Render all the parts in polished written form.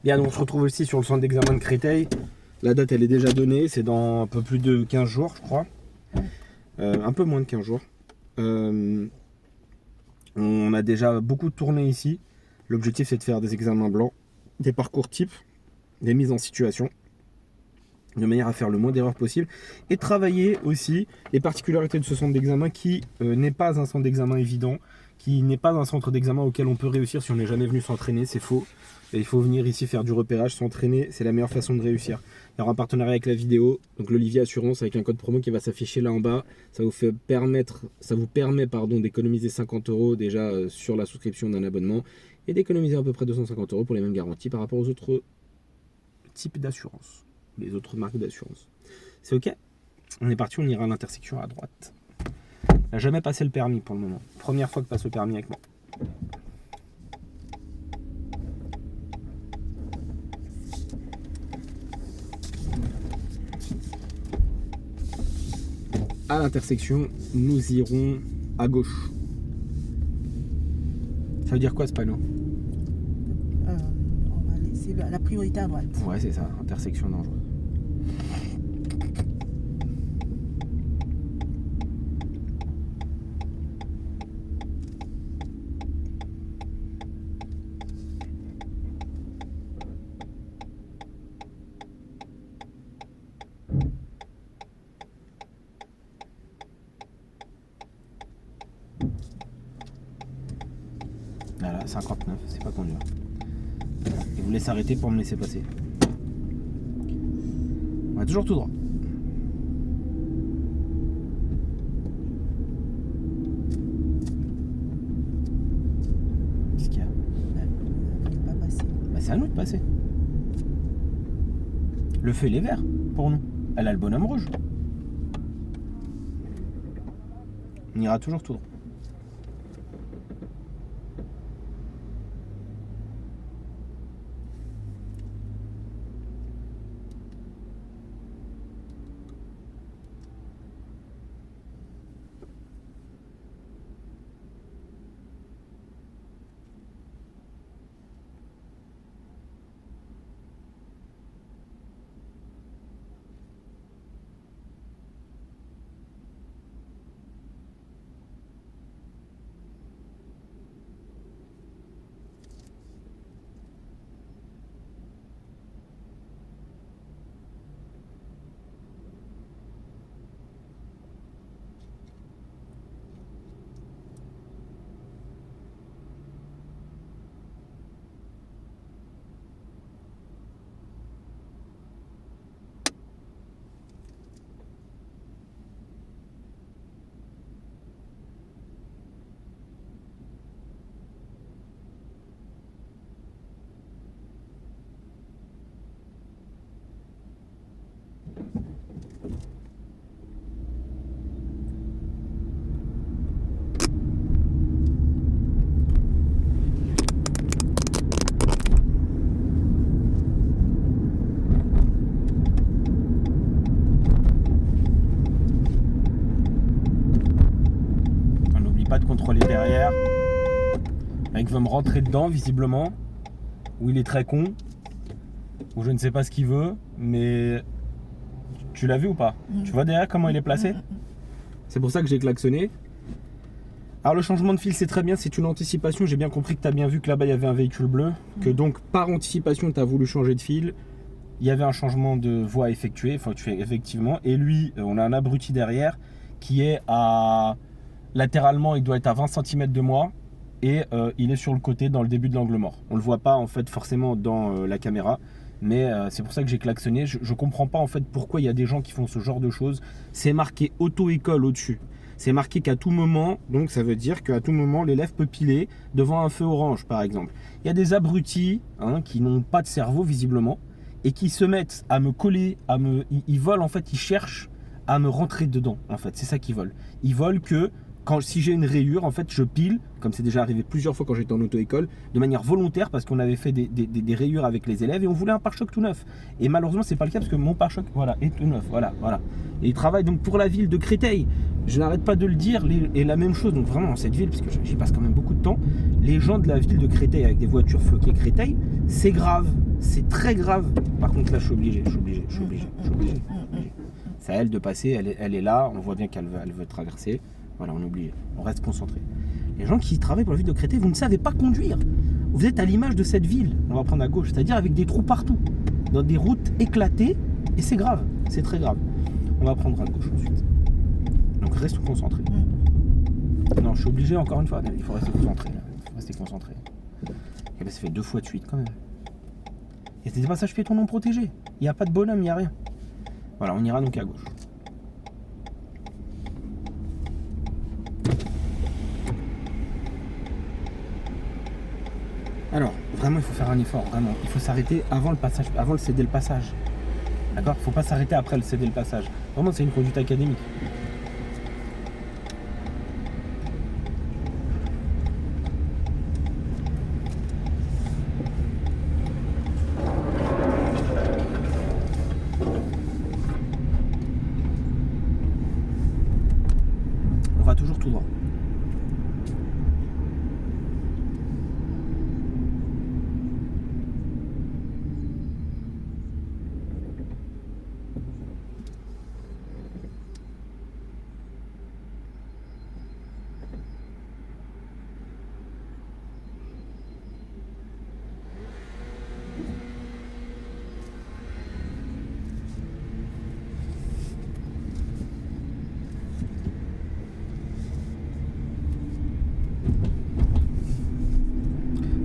Bien, on se retrouve aussi sur le centre d'examen de Créteil. La date, elle est déjà donnée. C'est dans un peu plus de 15 jours, je crois. Un peu moins de 15 jours. On a déjà beaucoup tourné ici. L'objectif, c'est de faire des examens blancs, des parcours types, des mises en situation, de manière à faire le moins d'erreurs possible. Et travailler aussi les particularités de ce centre d'examen qui n'est pas un centre d'examen évident, qui n'est pas un centre d'examen auquel on peut réussir si on n'est jamais venu s'entraîner. C'est faux. Et il faut venir ici faire du repérage, s'entraîner, c'est la meilleure façon de réussir. Il y aura un partenariat avec la vidéo, donc l'Olivier Assurance avec un code promo qui va s'afficher là en bas. Ça vous permet d'économiser 50 € déjà sur la souscription d'un abonnement et d'économiser à peu près 250 € pour les mêmes garanties par rapport aux autres types d'assurance, les autres marques d'assurance. C'est ok? On est parti, on ira à l'intersection à droite. Il n'a jamais passé le permis pour le moment. Première fois que passe le permis avec moi. À l'intersection, nous irons à gauche. Ça veut dire quoi ce panneau? On va laisser la priorité à droite. Ouais, c'est ça, intersection dangereuse. Voilà, 59, c'est pas conduire. Et vous laissez arrêter pour me laisser passer. On va toujours tout droit. Qu'est-ce qu'il y a? Pas passer. Bah, c'est à nous de passer. Le feu il est vert pour nous. Elle a le bonhomme rouge. On ira toujours tout droit. Pas de contrôler derrière. Le mec veut me rentrer dedans visiblement. Ou il est très con. Ou je ne sais pas ce qu'il veut. Mais tu l'as vu ou pas? Tu vois derrière comment il est placé? C'est pour ça que j'ai klaxonné. Alors le changement de fil c'est très bien, c'est une anticipation. J'ai bien compris que tu as bien vu que là-bas il y avait un véhicule bleu. Que donc par anticipation tu as voulu changer de fil. Il y avait un changement de voie à effectuer. Enfin tu fais effectivement. Et lui on a un abruti derrière qui est à... Latéralement, il doit être à 20 cm de moi et il est sur le côté dans le début de l'angle mort. On ne le voit pas en fait forcément dans la caméra, mais c'est pour ça que j'ai klaxonné. Je ne comprends pas en fait pourquoi il y a des gens qui font ce genre de choses. C'est marqué auto-école au-dessus. C'est marqué qu'à tout moment, donc ça veut dire qu'à tout moment, l'élève peut piler devant un feu orange par exemple. Il y a des abrutis qui n'ont pas de cerveau visiblement et qui se mettent à me coller, ils volent en fait, ils cherchent à me rentrer dedans en fait. C'est ça qu'ils veulent. Ils veulent que si j'ai une rayure, en fait, je pile, comme c'est déjà arrivé plusieurs fois quand j'étais en auto-école, de manière volontaire parce qu'on avait fait des rayures avec les élèves et on voulait un pare-choc tout neuf. Et malheureusement, c'est pas le cas parce que mon pare-choc, voilà, est tout neuf, voilà. Et il travaille donc pour la ville de Créteil. Je n'arrête pas de le dire, et la même chose, donc vraiment dans cette ville, parce que j'y passe quand même beaucoup de temps, les gens de la ville de Créteil avec des voitures floquées Créteil, c'est grave. C'est très grave. Par contre, là, je suis obligé. C'est à elle de passer, elle est là, on voit bien qu'elle veut traverser. Voilà, on est obligé. On reste concentré. Les gens qui travaillent pour la ville de Créteil, vous ne savez pas conduire. Vous êtes à l'image de cette ville. On va prendre à gauche, c'est-à-dire avec des trous partout, dans des routes éclatées, et c'est grave, c'est très grave. On va prendre à gauche ensuite. Donc restons concentrés. Non, je suis obligé encore une fois. Il faut rester concentré. Il faut rester concentré. Et ben, ça fait 2 fois de suite quand même. Et c'est des passages piétons non protégés. Il n'y a pas de bonhomme, il n'y a rien. Voilà, on ira donc à gauche. Alors, vraiment, il faut faire un effort, vraiment. Il faut s'arrêter avant le passage, avant le céder le passage. D'accord? Il ne faut pas s'arrêter après le céder le passage. Vraiment, c'est une conduite académique. On va toujours tout droit.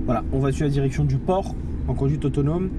Voilà, on va suivre la direction du port en conduite autonome.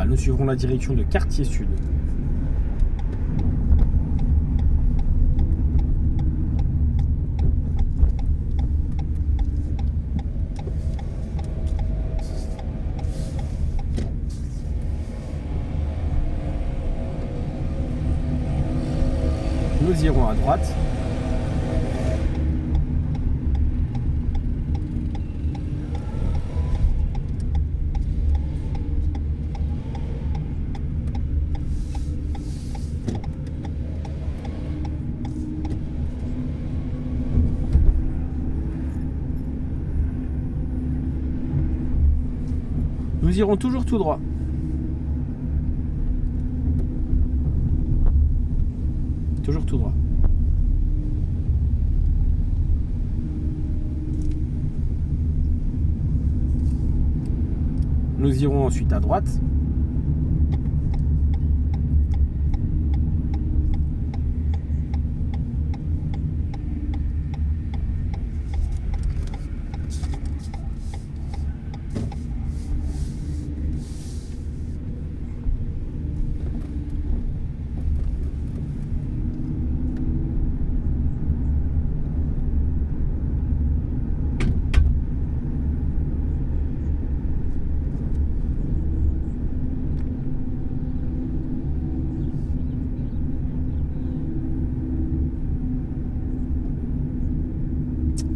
Nous suivrons la direction de Quartier Sud. Nous irons à droite. Nous irons toujours tout droit. Toujours tout droit. Nous irons ensuite à droite.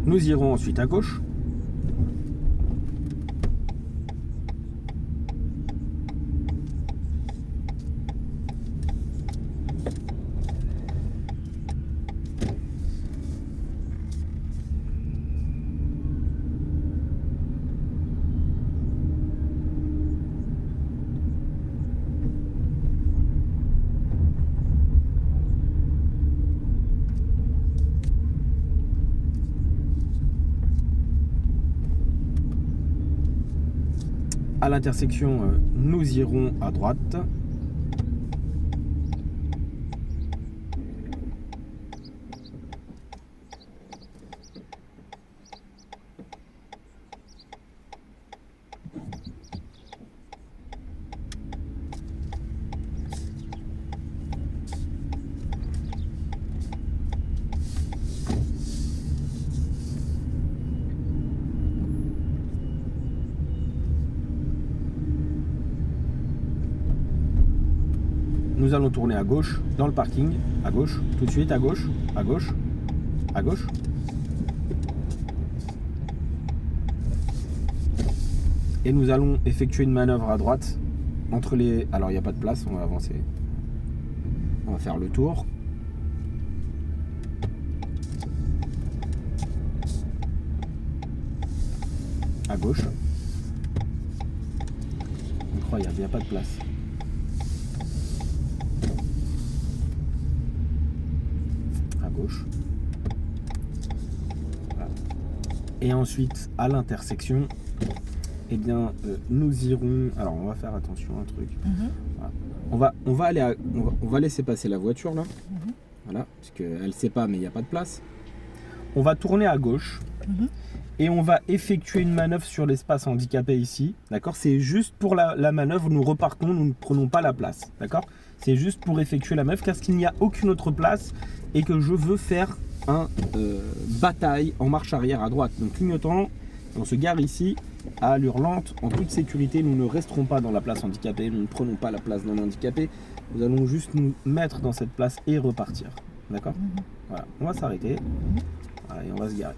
Nous irons ensuite à gauche. À l'intersection, nous irons à droite. Nous allons tourner à gauche dans le parking, à gauche, tout de suite, à gauche, à gauche, à gauche. Et nous allons effectuer une manœuvre à droite entre les... Alors il n'y a pas de place, on va avancer. On va faire le tour. À gauche. Incroyable, il n'y a pas de place. Gauche. Voilà. Et ensuite à l'intersection, eh bien nous irons. Alors on va faire attention à un truc. Voilà. On va aller on va laisser passer la voiture là. Voilà, parce qu'elle sait pas, mais il n'y a pas de place. On va tourner à gauche et on va effectuer une manœuvre sur l'espace handicapé ici. D'accord, c'est juste pour la manœuvre. Nous repartons, nous ne prenons pas la place. D'accord, c'est juste pour effectuer la manœuvre parce qu'il n'y a aucune autre place. Et que je veux faire un bataille en marche arrière à droite. Donc clignotant, on se gare ici à allure lente, en toute sécurité. Nous ne resterons pas dans la place handicapée, nous ne prenons pas la place d'un handicapé. Nous allons juste nous mettre dans cette place et repartir. D'accord ? Voilà, on va s'arrêter. Voilà, et on va se garer.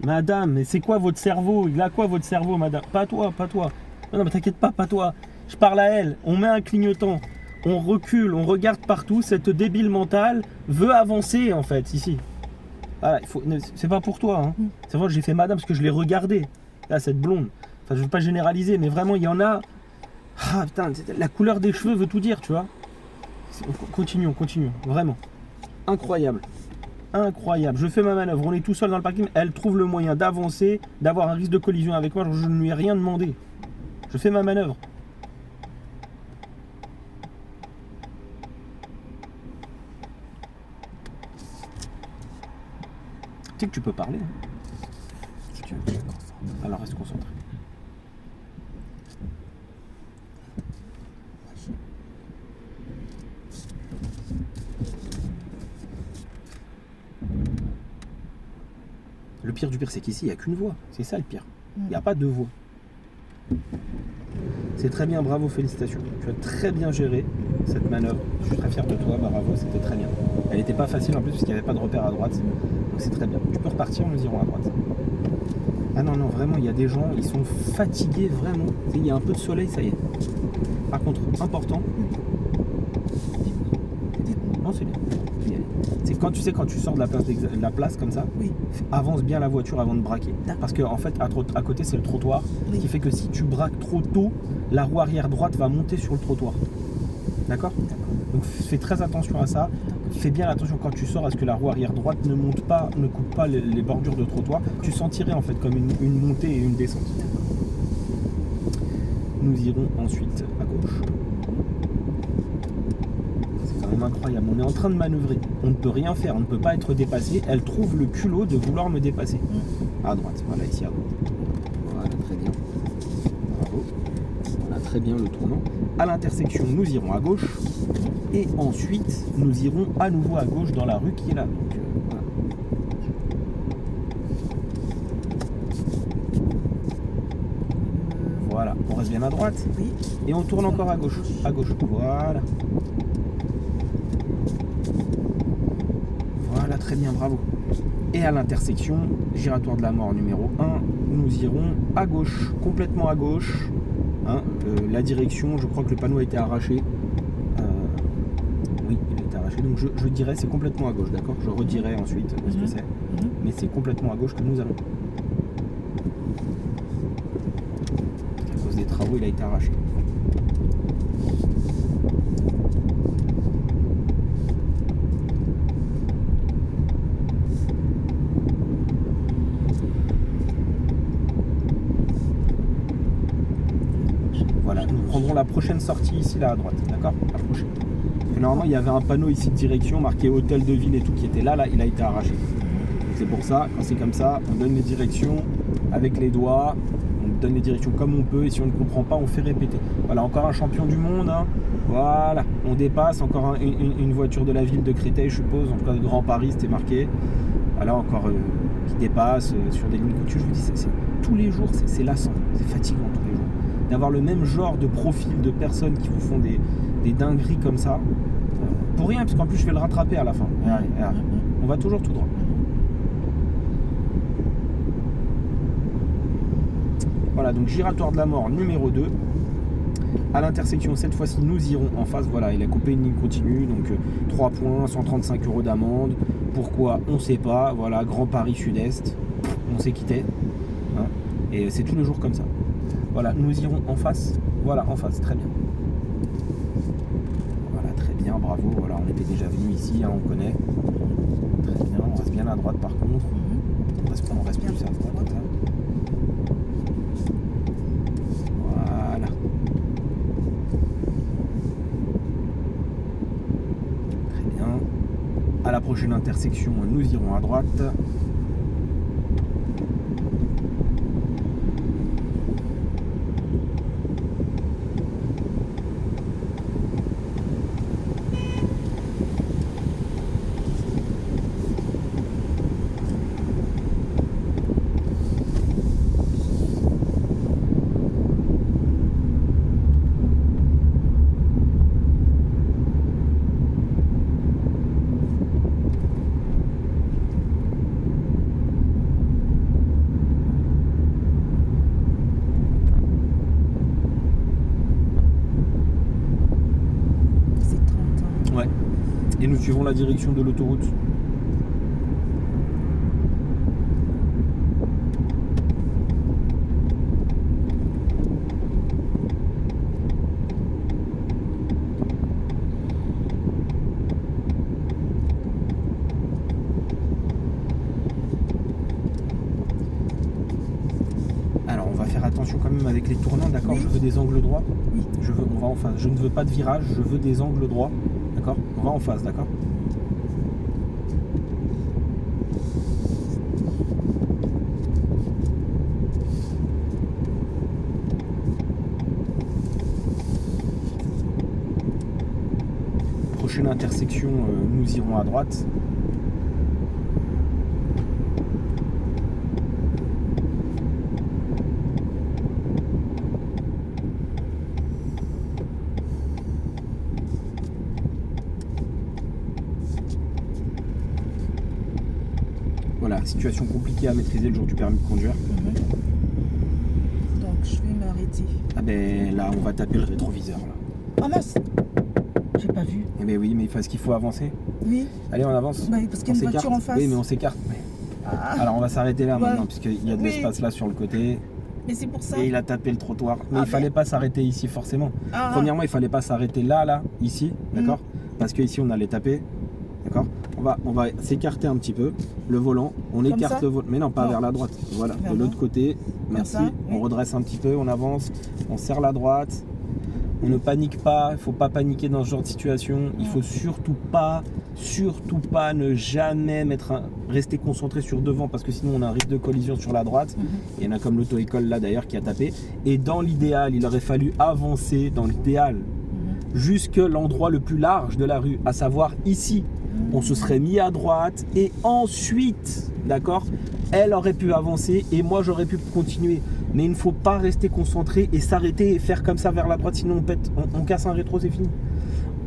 Madame, mais c'est quoi votre cerveau? Il a quoi votre cerveau, madame? Pas toi, pas toi. Non, mais t'inquiète pas, pas toi. Je parle à elle. On met un clignotant. On recule, on regarde partout. Cette débile mentale veut avancer, en fait, ici. Voilà, c'est pas pour toi. Hein. C'est vrai que j'ai fait madame parce que je l'ai regardée. Là, cette blonde. Enfin, je veux pas généraliser, mais vraiment, il y en a. Ah, putain, la couleur des cheveux veut tout dire, tu vois. Continuons. Vraiment. Incroyable. Incroyable, je fais ma manœuvre, on est tout seul dans le parking, elle trouve le moyen d'avancer, d'avoir un risque de collision avec moi, je ne lui ai rien demandé. Je fais ma manœuvre. Tu sais que tu peux parler. Hein. Si tu veux. Alors reste concentré. Le pire du pire, c'est qu'ici, il n'y a qu'une voie. C'est ça le pire. Il n'y a pas deux voies. C'est très bien, bravo, félicitations. Tu as très bien géré cette manœuvre. Je suis très fier de toi, bravo, c'était très bien. Elle n'était pas facile en plus parce qu'il n'y avait pas de repère à droite. Donc c'est très bien. Tu peux repartir, nous irons à droite. Ah non, vraiment, il y a des gens, ils sont fatigués, vraiment. Il y a un peu de soleil, ça y est. Par contre, important. Non, c'est bien. C'est quand tu sors de la place comme ça, avance bien la voiture avant de braquer. Parce qu'en fait, à côté, c'est le trottoir. Ce qui fait que si tu braques trop tôt, la roue arrière droite va monter sur le trottoir. D'accord ? Donc fais très attention à ça. Fais bien attention quand tu sors à ce que la roue arrière droite ne monte pas, ne coupe pas les bordures de trottoir. Tu sentirais en fait comme une montée et une descente. Nous irons ensuite à gauche. Incroyable, on est en train de manœuvrer, on ne peut rien faire, on ne peut pas être dépassé, elle trouve le culot de vouloir me dépasser. À droite, voilà, ici à droite. Voilà, très bien. Bravo. Voilà, très bien le tournant. À l'intersection, nous irons à gauche et ensuite nous irons à nouveau à gauche dans la rue qui est là. Donc, voilà, on reste bien à droite et on tourne encore à gauche. À gauche, voilà. Voilà, très bien, bravo. Et à l'intersection, giratoire de la mort numéro 1, nous irons à gauche, complètement à gauche. Hein, la direction, je crois que le panneau a été arraché. Oui, il a été arraché, donc je dirais c'est complètement à gauche, d'accord ? Je redirai ensuite ce que c'est. Mais c'est complètement à gauche que nous allons. À cause des travaux, gros, il a été arraché. Voilà, nous prendrons la prochaine sortie ici, là à droite, d'accord? La prochaine. Parce que normalement, il y avait un panneau ici de direction marqué hôtel de ville et tout qui était là, il a été arraché. Donc c'est pour ça, quand c'est comme ça, on donne les directions avec les doigts, on donne les directions comme on peut et si on ne comprend pas, on fait répéter. Voilà, encore un champion du monde, hein. Voilà, on dépasse, encore une voiture de la ville de Créteil, je suppose, en tout cas de Grand Paris, c'était marqué. Voilà, encore qui dépasse sur des lignes coutues, je vous dis, c'est tous les jours, c'est lassant, c'est fatigant tous les jours. D'avoir le même genre de profil de personnes qui vous font des dingueries comme ça, pour rien, parce qu'en plus je vais le rattraper à la fin. Allez, on va toujours tout droit. Voilà, donc giratoire de la mort numéro 2. À l'intersection, cette fois-ci, nous irons en face. Voilà, il a coupé une ligne continue, donc 3 points, 135 € d'amende. Pourquoi? On ne sait pas. Voilà, Grand Paris Sud-Est, on s'est quitté. Hein, et c'est tous les jours comme ça. Voilà, nous irons en face. Voilà, en face, très bien. Voilà, très bien, bravo. Voilà, on était déjà venu ici, hein, on connaît. Très bien, on reste bien à droite par contre. On reste plus à droite comme ça. Voilà. Très bien. À la prochaine intersection, nous irons à droite. Et nous suivons la direction de l'autoroute. Alors on va faire attention quand même avec les tournants, d'accord? Je veux des angles droits. On va en face. Je ne veux pas de virage, je veux des angles droits. D'accord? On va en face, d'accord? Prochaine intersection, nous irons à droite. Voilà, situation compliquée à maîtriser le jour du permis de conduire. Donc je vais m'arrêter. Ah ben là, on va taper le rétroviseur. Là. Ah mince, j'ai pas vu. Eh ben oui, mais parce qu'il faut avancer. Oui. Allez, on avance. Bah, parce qu'il y a une voiture en face. Oui, mais on s'écarte. Ah. Alors on va s'arrêter là maintenant, puisqu'il y a de l'espace là sur le côté. Mais c'est pour ça. Et il a tapé le trottoir. Mais il fallait pas s'arrêter ici forcément. Premièrement, il fallait pas s'arrêter là, ici, d'accord? Parce que ici on allait taper. D'accord? On va s'écarter un petit peu le volant, on écarte le volant, mais non, pas vers la droite, voilà, de l'autre côté, merci, on redresse un petit peu, on avance, on serre la droite, on ne panique pas, il ne faut pas paniquer dans ce genre de situation, il faut surtout pas ne jamais rester concentré sur devant parce que sinon on a un risque de collision sur la droite, il y en a comme l'auto-école là d'ailleurs qui a tapé, et dans l'idéal, il aurait fallu avancer dans l'idéal jusque l'endroit le plus large de la rue, à savoir ici. On se serait mis à droite et ensuite, d'accord, elle aurait pu avancer et moi j'aurais pu continuer. Mais il ne faut pas rester concentré et s'arrêter et faire comme ça vers la droite, sinon on casse un rétro, c'est fini.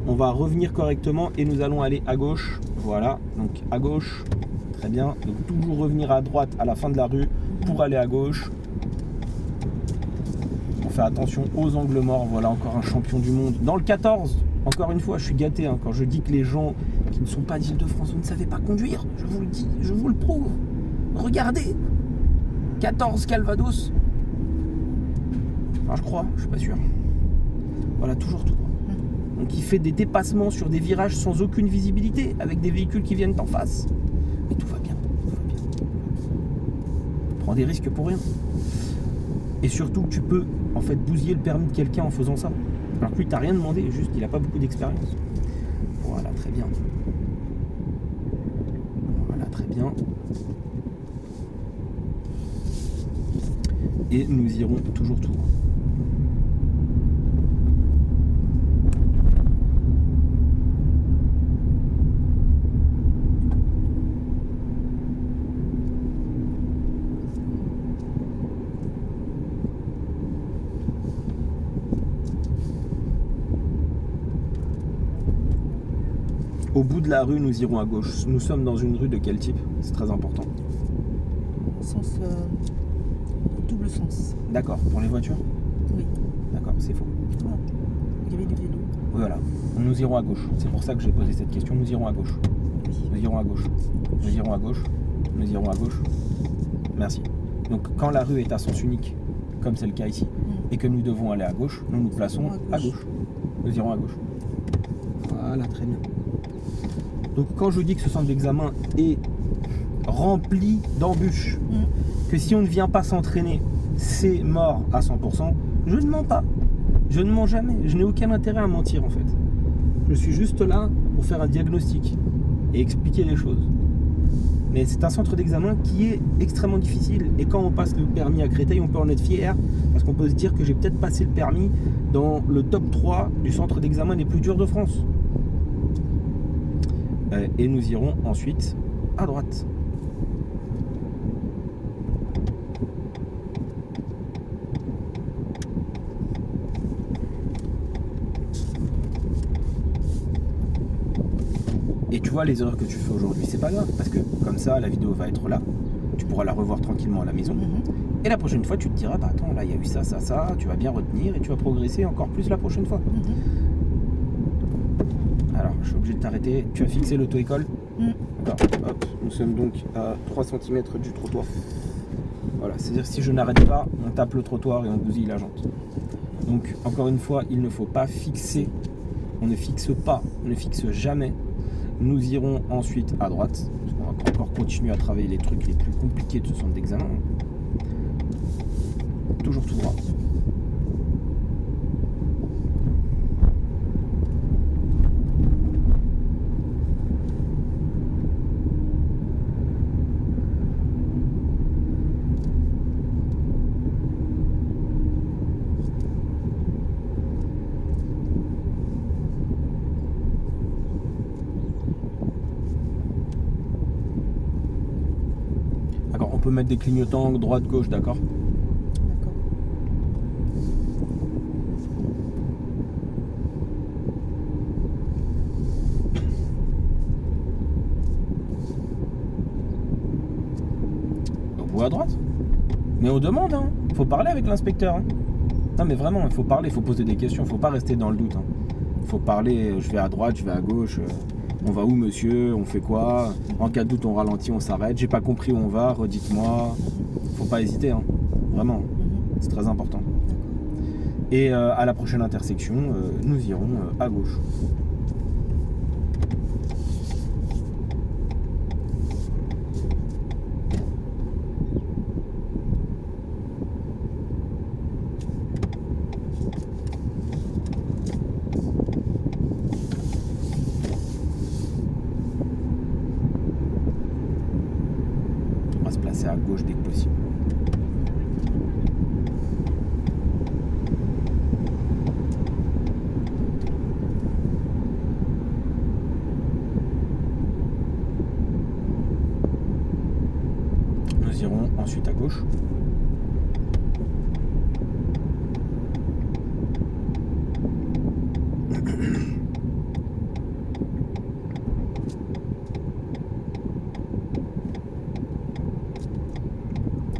On va revenir correctement et nous allons aller à gauche. Voilà, donc à gauche, très bien. Donc toujours revenir à droite à la fin de la rue pour aller à gauche. On fait attention aux angles morts. Voilà encore un champion du monde. Dans le 14, encore une fois, je suis gâté hein, quand je dis que les gens qui ne sont pas d'Île-de-France, vous ne savez pas conduire. Je vous le dis, je vous le prouve. Regardez, 14 Calvados. Enfin, je crois, je suis pas sûr. Voilà, toujours tout droit. Donc il fait des dépassements sur des virages sans aucune visibilité, avec des véhicules qui viennent en face. Mais tout va bien, tout va bien. Prends des risques pour rien. Et surtout, tu peux en fait bousiller le permis de quelqu'un en faisant ça. Alors que lui, t'as rien demandé, juste il a pas beaucoup d'expérience. Voilà, très bien. Voilà, très bien. Et nous irons toujours tout droit. Au bout de la rue, nous irons à gauche. Nous sommes dans une rue de quel type? C'est très important. Sens double sens. D'accord, pour les voitures? Oui. D'accord, c'est faux. Oh. Il y avait du vélo. Voilà, nous irons à gauche. C'est pour ça que j'ai posé cette question. Nous irons à gauche. Nous irons à gauche. Nous irons à gauche. Nous irons à gauche. Merci. Donc quand la rue est à sens unique, comme c'est le cas ici, et que nous devons aller à gauche, nous nous plaçons à gauche. Nous irons à gauche. Voilà, très bien. Donc quand je vous dis que ce centre d'examen est rempli d'embûches, que si on ne vient pas s'entraîner, c'est mort à 100%, je ne mens pas. Je ne mens jamais. Je n'ai aucun intérêt à mentir en fait. Je suis juste là pour faire un diagnostic et expliquer les choses. Mais c'est un centre d'examen qui est extrêmement difficile. Et quand on passe le permis à Créteil, on peut en être fier parce qu'on peut se dire que j'ai peut-être passé le permis dans le top 3 du centre d'examen les plus durs de France. Et nous irons ensuite à droite. Et tu vois les erreurs que tu fais aujourd'hui, c'est pas grave, parce que comme ça, la vidéo va être là, tu pourras la revoir tranquillement à la maison, et la prochaine fois, tu te diras, bah attends, là, il y a eu ça, ça, ça, tu vas bien retenir, et tu vas progresser encore plus la prochaine fois. Alors, je suis obligé de t'arrêter, tu as fixé l'auto-école. D'accord, hop, nous sommes donc à 3 cm du trottoir. Voilà, c'est-à-dire si je n'arrête pas, on tape le trottoir et on bousille la jante. Donc, encore une fois, il ne faut pas fixer, on ne fixe pas, on ne fixe jamais. Nous irons ensuite à droite, parce qu'on va encore continuer à travailler les trucs les plus compliqués de ce centre d'examen. Toujours tout droit. On peut mettre des clignotants droite-gauche, d'accord? D'accord. Vous à droite. Mais on demande, hein. Faut parler avec l'inspecteur. Hein. Non mais vraiment, il faut parler, il faut poser des questions, il faut pas rester dans le doute. Hein. Il faut parler, je vais à droite, je vais à gauche. On va où monsieur? On fait quoi? En cas de doute, on ralentit, on s'arrête. J'ai pas compris où on va, redites-moi. Faut pas hésiter, hein. Vraiment. C'est très important. Et à la prochaine intersection, nous irons à gauche. On va se placer à gauche dès que possible. Nous irons ensuite à gauche.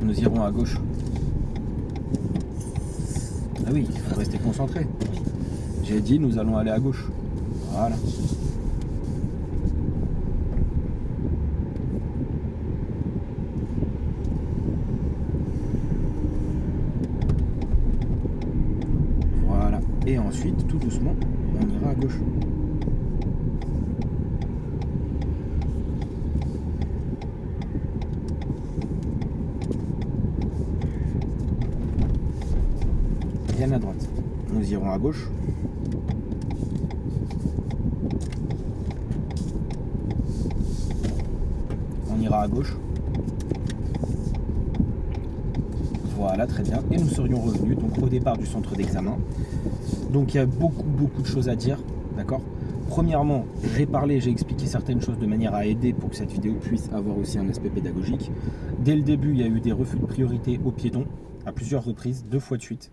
Nous irons à gauche. Ah oui, il faut rester concentré. J'ai dit nous allons aller à gauche. Voilà. ensuite, tout doucement, on ira à gauche. Bien à droite. Nous irons à gauche. On ira à gauche. Voilà, très bien. Et nous serions revenus donc au départ du centre d'examen. Donc il y a beaucoup de choses à dire, d'accord ? Premièrement, j'ai expliqué certaines choses de manière à aider pour que cette vidéo puisse avoir aussi un aspect pédagogique. Dès le début, il y a eu des refus de priorité aux piétons à plusieurs reprises, 2 fois de suite.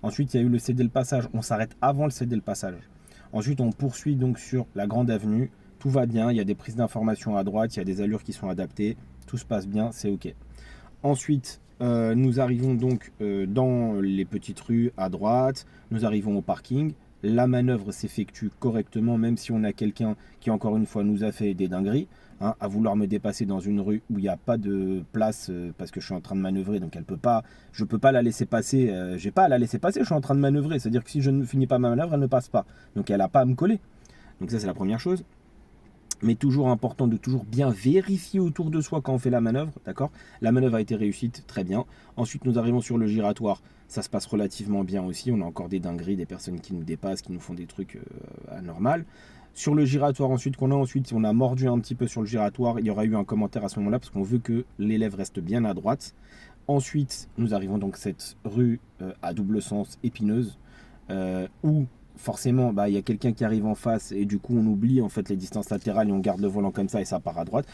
Ensuite, il y a eu le céder le passage. On s'arrête avant le céder le passage. Ensuite, on poursuit donc sur la grande avenue. Tout va bien. Il y a des prises d'informations à droite. Il y a des allures qui sont adaptées. Tout se passe bien. C'est OK. Ensuite, nous arrivons donc dans les petites rues à droite. Nous arrivons au parking. La manœuvre s'effectue correctement, même si on a quelqu'un qui, encore une fois, nous a fait des dingueries. Hein, à vouloir me dépasser dans une rue où il n'y a pas de place parce que je suis en train de manœuvrer, donc je ne peux pas la laisser passer, j'ai pas à la laisser passer, je suis en train de manœuvrer, c'est-à-dire que si je ne finis pas ma manœuvre, elle ne passe pas, donc elle n'a pas à me coller. Donc ça c'est la première chose, mais toujours important de toujours bien vérifier autour de soi quand on fait la manœuvre, d'accord ? La manœuvre a été réussite, très bien. Ensuite nous arrivons sur le giratoire, ça se passe relativement bien aussi, on a encore des dingueries, des personnes qui nous dépassent, qui nous font des trucs anormaux. Sur le giratoire ensuite, on a mordu un petit peu sur le giratoire, il y aura eu un commentaire à ce moment-là parce qu'on veut que l'élève reste bien à droite. Ensuite, nous arrivons donc cette rue à double sens épineuse où forcément il y a quelqu'un qui arrive en face et du coup on oublie en fait les distances latérales et on garde le volant comme ça et ça part à droite.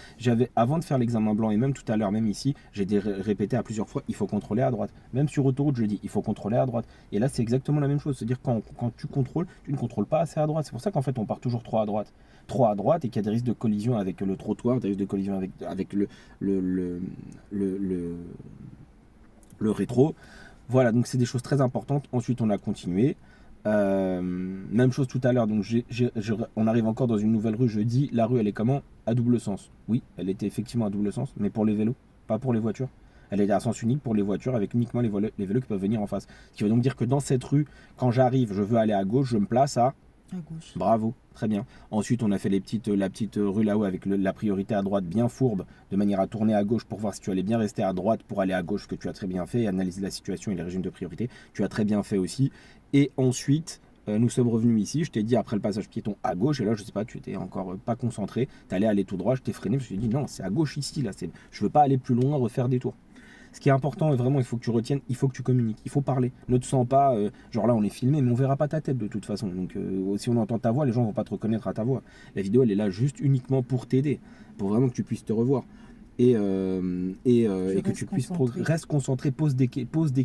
Avant de faire l'examen blanc et même tout à l'heure, même ici, j'ai répété à plusieurs fois, il faut contrôler à droite. Même sur autoroute, je dis, il faut contrôler à droite. Et là, c'est exactement la même chose. C'est-à-dire quand tu contrôles, tu ne contrôles pas assez à droite. C'est pour ça qu'en fait, on part toujours trop à droite. Trop à droite et qu'il y a des risques de collision avec le trottoir, des risques de collision avec le rétro. Voilà, donc c'est des choses très importantes. Ensuite, on a continué. Même chose tout à l'heure, donc on arrive encore dans une nouvelle rue, je dis la rue elle est comment ? À double sens. Oui, elle était effectivement à double sens, mais pour les vélos, pas pour les voitures. Elle est à sens unique pour les voitures avec uniquement les vélos qui peuvent venir en face. Ce qui veut donc dire que dans cette rue, quand j'arrive, je veux aller à gauche, je me place à gauche. Bravo, très bien. Ensuite, on a fait la petite rue là-haut avec la priorité à droite bien fourbe, de manière à tourner à gauche pour voir si tu allais bien rester à droite pour aller à gauche, ce que tu as très bien fait, et analyser la situation et les régimes de priorité. Tu as très bien fait aussi. Et ensuite, nous sommes revenus ici. Je t'ai dit après le passage piéton à gauche, et là, je sais pas, tu étais encore pas concentré. Tu allais aller tout droit, je t'ai freiné, je t'ai dit non, c'est à gauche ici, là. Je veux pas aller plus loin, refaire des tours. Ce qui est important, et vraiment, il faut que tu retiennes, il faut que tu communiques, il faut parler. Ne te sens pas, genre là, on est filmé, mais on verra pas ta tête de toute façon. Donc, si on entend ta voix, les gens vont pas te reconnaître à ta voix. La vidéo, elle est là juste uniquement pour t'aider, pour vraiment que tu puisses te revoir. Et que tu puisses reste concentré, pose des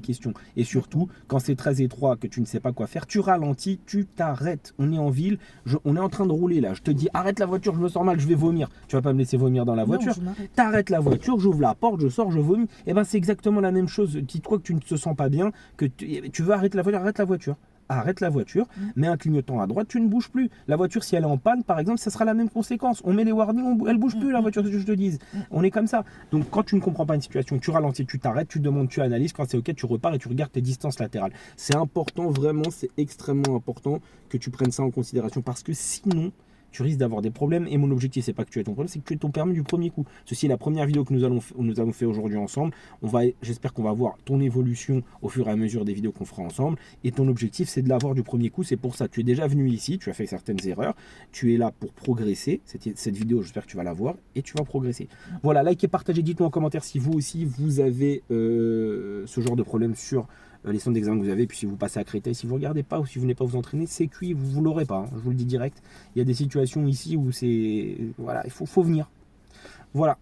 questions. Et surtout, quand c'est très étroit, que tu ne sais pas quoi faire, tu ralentis, tu t'arrêtes. On est en ville, on est en train de rouler là. Je te dis, arrête la voiture, je me sens mal, je vais vomir. Tu vas pas me laisser vomir dans la voiture. T'arrêtes la voiture, j'ouvre la porte, je sors, je vomis. Et ben c'est exactement la même chose. Dis-toi que tu ne te sens pas bien, que tu veux arrêter la voiture, arrête la voiture. Arrête la voiture, mets un clignotant à droite, tu ne bouges plus. La voiture, si elle est en panne, par exemple, ça sera la même conséquence. On met les warnings, elle bouge plus la voiture, que je te dise. On est comme ça. Donc quand tu ne comprends pas une situation, tu ralentis, tu t'arrêtes, tu demandes, tu analyses. Quand c'est OK, tu repars et tu regardes tes distances latérales. C'est important, vraiment, c'est extrêmement important que tu prennes ça en considération parce que sinon, tu risques d'avoir des problèmes. Et mon objectif, c'est pas que tu aies ton problème, c'est que tu aies ton permis du premier coup. Ceci est la première vidéo que nous allons faire aujourd'hui ensemble. J'espère qu'on va voir ton évolution au fur et à mesure des vidéos qu'on fera ensemble. Et ton objectif, c'est de l'avoir du premier coup. C'est pour ça, tu es déjà venu ici, tu as fait certaines erreurs. Tu es là pour progresser. Cette vidéo, j'espère que tu vas la voir et tu vas progresser. Voilà, likez, partagez, dites-moi en commentaire si vous aussi, vous avez ce genre de problème sur les centres d'examen que vous avez, puis si vous passez à Créteil, si vous ne regardez pas ou si vous n'êtes pas vous entraîner, c'est cuit, vous ne l'aurez pas, hein, je vous le dis direct. Il y a des situations ici où c'est... Voilà, il faut venir. Voilà.